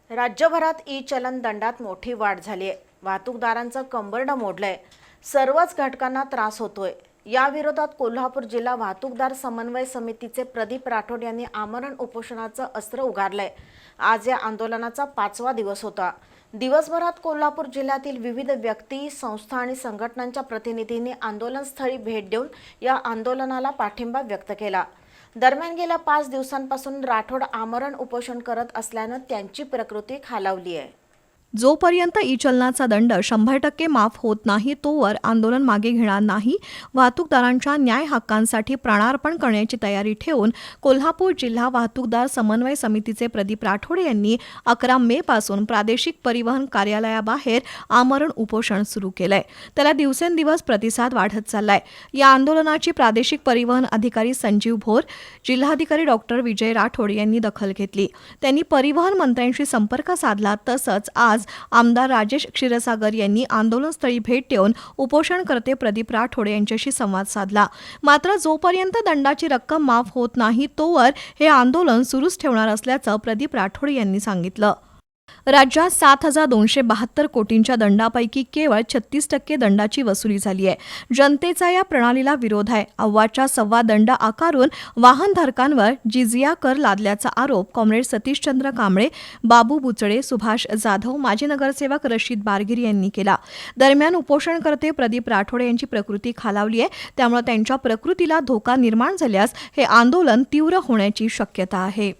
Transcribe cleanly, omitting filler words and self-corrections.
राज्यभरात ई-चलन दंडात मोठी वाढ झाली आहे। वाहतूकदारांचं कंबरडं मोडलंय। सर्वच घटकांना त्रास होतोय। या विरोधात कोल्हापूर जिल्हा वाहतूकदार समन्वय समितीचे प्रदीप राठोड यांनी आमरण उपोषणाचं अस्त्र उगारलंय। आज या आंदोलनाचा 5वा दिवस होता। दिवसभरात कोल्हापूर जिल्ह्यातील विविध व्यक्ती, संस्था आणि संघटनांच्या प्रतिनिधींनी आंदोलनस्थळी भेट देऊन या आंदोलनाला पाठिंबा व्यक्त केला। दरम्यान गेल्या 5 दिवसांपासून राठोड आमरण उपोषण करत असल्यानं त्यांची प्रकृती खालावली आहे। जोपर्यंत ई-चलनाचा दंड 100% माफ होत नाही तोवर आंदोलन मागे घेणार नाही। वाहतूकदारांच्या न्याय हक्कांसाठी प्राणार्पण करण्याची तयारी ठेवून कोल्हापूर जिल्हा वाहतूकदार समन्वय समितीचे प्रदीप राठोड यांनी 11 मे पासून प्रादेशिक परिवहन कार्यालयाबाहेर आमरण उपोषण सुरू केलंय। त्याला दिवसेंदिवस प्रतिसाद वाढत चाललाय। या आंदोलनाची प्रादेशिक परिवहन अधिकारी संजीव भोर, जिल्हाधिकारी डॉक्टर विजय राठोड यांनी दखल घेतली। त्यांनी परिवहन मंत्र्यांशी संपर्क साधला। तसंच आज आमदार राजेश क्षीरसागर यांनी आंदोलनस्थळी भेट देऊन उपोषणकर्ते प्रदीप राठोड यांच्याशी संवाद साधला। मात्र जोपर्यंत दंडाची रक्कम माफ होत नाही तोवर हे आंदोलन सुरूच ठेवणार असल्याचं प्रदीप राठोड यांनी सांगितलं। राज्यात 7,272 कोटींच्या दंडापैकी केवळ 36% दंडाची वसुली झाली आहे। जनतेचा या प्रणालीला विरोध आहे। अव्वाच्या सव्वा दंड आकारून वाहनधारकांवर जिझिया कर लादल्याचा आरोप कॉम्रेड सतीशचंद्र कांबळे, बाबू बुचडे, सुभाष जाधव, माजी नगरसेवक रशीद बारगीर यांनी केला। दरम्यान उपोषणकर्ते प्रदीप राठोड यांची प्रकृती खालावली आहे। त्यामुळे त्यांच्या प्रकृतीला धोका निर्माण झाल्यास हे आंदोलन तीव्र होण्याची शक्यता आहे।